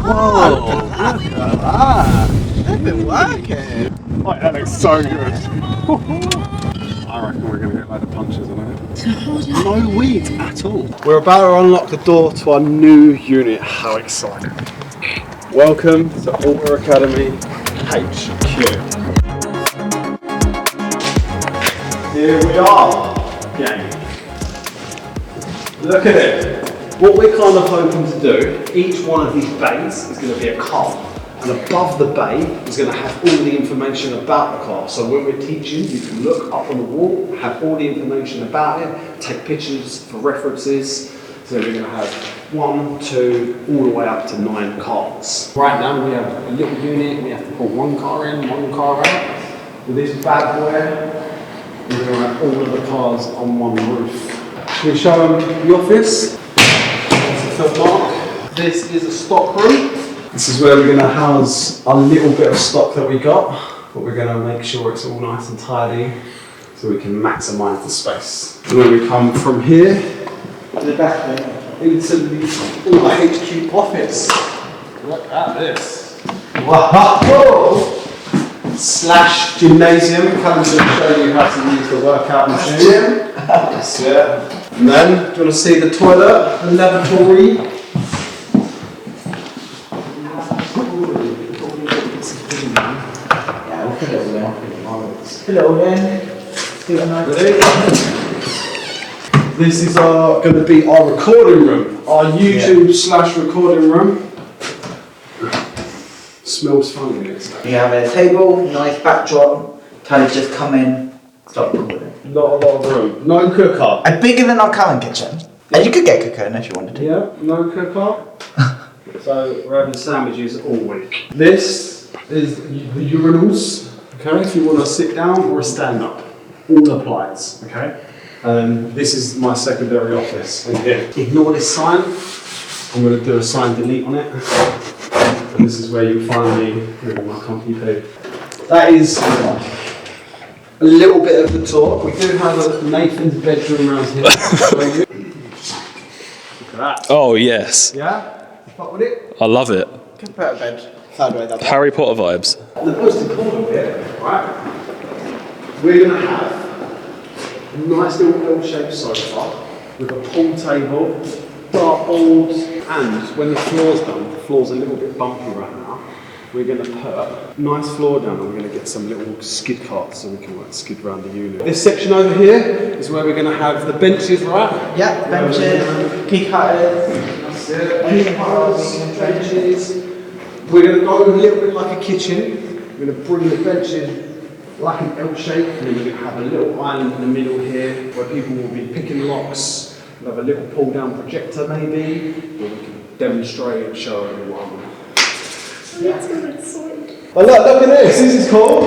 Whoa, look at that. They've been working. Oh, that looks so good. I reckon we're going to get a load of punches on it. No weeds at all. We're about to unlock the door to our new unit. How exciting. Welcome to AlterAcademy HQ. Here we are, gang. Look at it. What we're kind of hoping to do, each one of these bays is going to be a car. And above the bay is going to have all the information about the car. So when we're teaching, you can look up on the wall, have all the information about it, take pictures for references. So we're going to have 1, 2, all the way up to 9 cars. Right now we have a little unit, we have to pull one car in, one car out. With this bad boy, we're going to have all of the cars on one roof. Can we show them the office? That's the third mark. This is a stock room. This is where we're going to house a little bit of stock that we got, but we're going to make sure it's all nice and tidy so we can maximise the space. And then we come from here to the back into the HQ office. Look at this. Wow! Slash gymnasium. Callum's going to show you how to use the workout machine. Gym. That's it. And then, do you want to see the toilet, the lavatory? Hello then. This is going to be our recording room, our YouTube / recording room. Smells funny. You have a table, nice backdrop. Time to just come in, start recording. Not a lot of room. No cooker. A bigger than our current kitchen. And you could get a cooker in if you wanted to. Yeah, no cooker. So we're having sandwiches all week. This is the urinals. Okay, if you want to sit down or stand up, all applies. Okay. This is my secondary office in here. Ignore this sign. I'm going to do a sign delete on it. And this is where you'll find me with my company page. That is a little bit of the tour. We do have a Nathan's bedroom around here. Look at that. Oh yes. Yeah? You fuck with it? I love it. Could put a bed. Third way, that's Harry Potter vibes. The most important bit, right? We're going to have a nice little L-shaped sofa with a pool table, dartboard, and when the floor's done, the floor's a little bit bumpy right now, we're going to put a nice floor down and we're going to get some little skid carts so we can skid around the unit. This section over here is where we're going to have the benches, right? Yeah, benches, key cutters. That's it. Key cutters, benches. We're going to go a little bit like a kitchen. We're going to bring the benches like an L shape, and then we're going to have a little island in the middle here where people will be picking locks. We'll have a little pull down projector maybe, where we can demonstrate and show everyone. That's going to be sweet. But look at this, this is cool.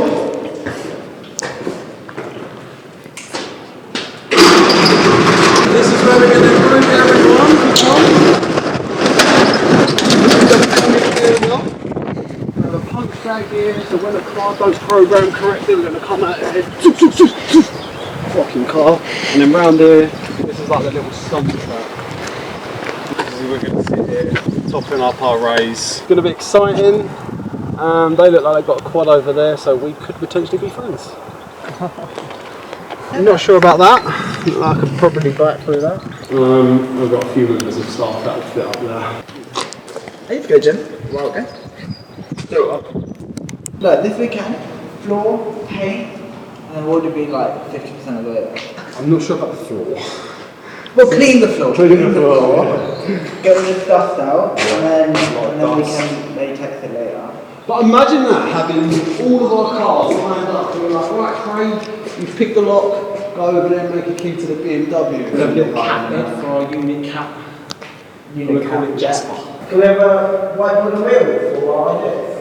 This is where we're going to group everyone. We have a punch bag here, so when the car goes programmed correctly, we're going to come out here. Fucking car. And then round here, this is like the little stump track. This is where we're going to sit here, topping up our rays. It's going to be exciting. They look like they've got a quad over there, so we could potentially be friends. I'm not sure about that. I could probably back through that. I've got a few members of staff that will fit up there. Are you go, Jim? Well, okay. Still up. Look, this weekend, floor, paint, and what would be like 50% of the way there? I'm not sure about the floor. Well, clean the floor. Clean the floor. Get all the dust out, and then we can maybe text it later. But imagine that, having all of our cars lined up, and we're like, right, Craig, you've picked the lock, go over there and make a key to the BMW. We have a little cat bed for our unit cat. Unit cat, Jasper. Can we have a wipe on the wheel for our ideas?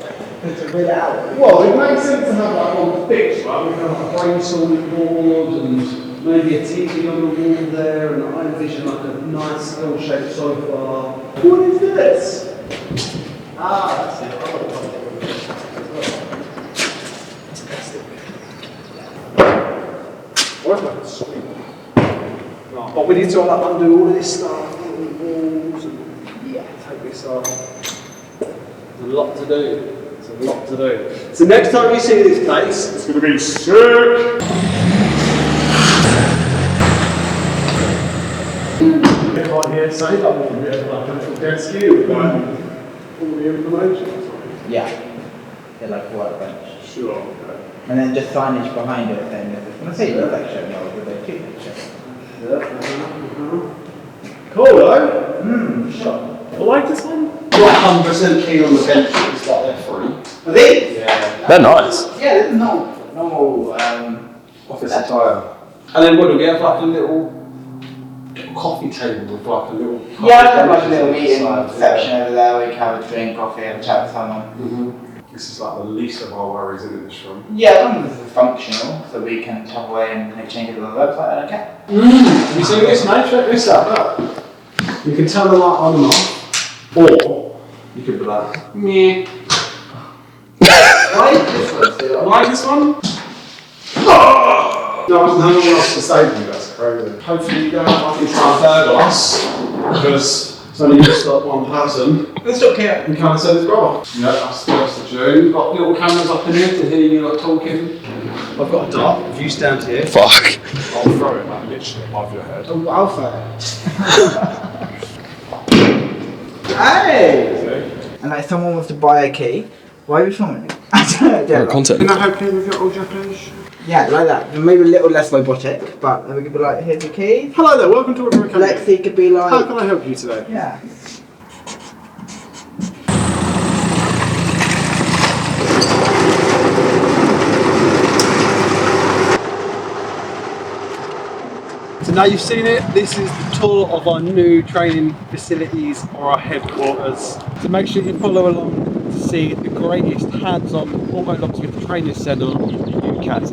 To rid it out? Well, it makes sense to have like on fix, right? We can have like a brainstorming board and maybe a TV on the wall there, and I envision like a nice L-shaped sofa. What is this? Ah, that's it. What about the sweep? No, but we need to like undo all of this stuff, all the walls, and take this off. There's a lot to do. There's a lot to do. So next time you see this place, it's going to be sick. Right here, say that one, we have like a little desk here with like all the information. Yeah. Yeah, like a workbench. Sure. Okay. And then just signage behind it saying this. When I say it looks like showing off with a two picture. Cool though. Sure. I like this one. Not 100% keen on the benches, but they're free. Are they? Yeah. They're nice. Yeah, there's normal Office attire. And then what do we have like a little coffee table with like a little Yeah, I have like a little meeting section over there where you can have a drink, coffee, have a chat with someone. This is like the least of our worries in this room. Yeah, as long as it's functional, so we can tap away and exchange it on the website, okay? Have you seen this, mate? Check this out. Look. You can turn the light on and off, or you could be like, meh. Why is this one still? Like this one? Oh! No one else to save you, that's crazy. Hopefully you don't fucking try and burgle us, because it's only just like one person. Let's not care. You can't say this brother. Yeah, that's the 1st of June. You've got little cameras up in here to hear you like talking. I've got a dart. If you stand here, Fuck. I'll throw it like literally above your head. Oh, Alpha. Hey! And like someone wants to buy a key, why are you filming me? Yeah, Content. Can I help you with your old Japanese? yeah, like that. Maybe a little less robotic, but then we could be like, here's the key. Hello there, welcome to AlterAcademy. Lexi could be like, How can I help you today? yeah. So now you've seen it, this is the tour of our new training facilities or our headquarters. So make sure you follow along to see the greatest hands-on auto locksmith training centre in the UK.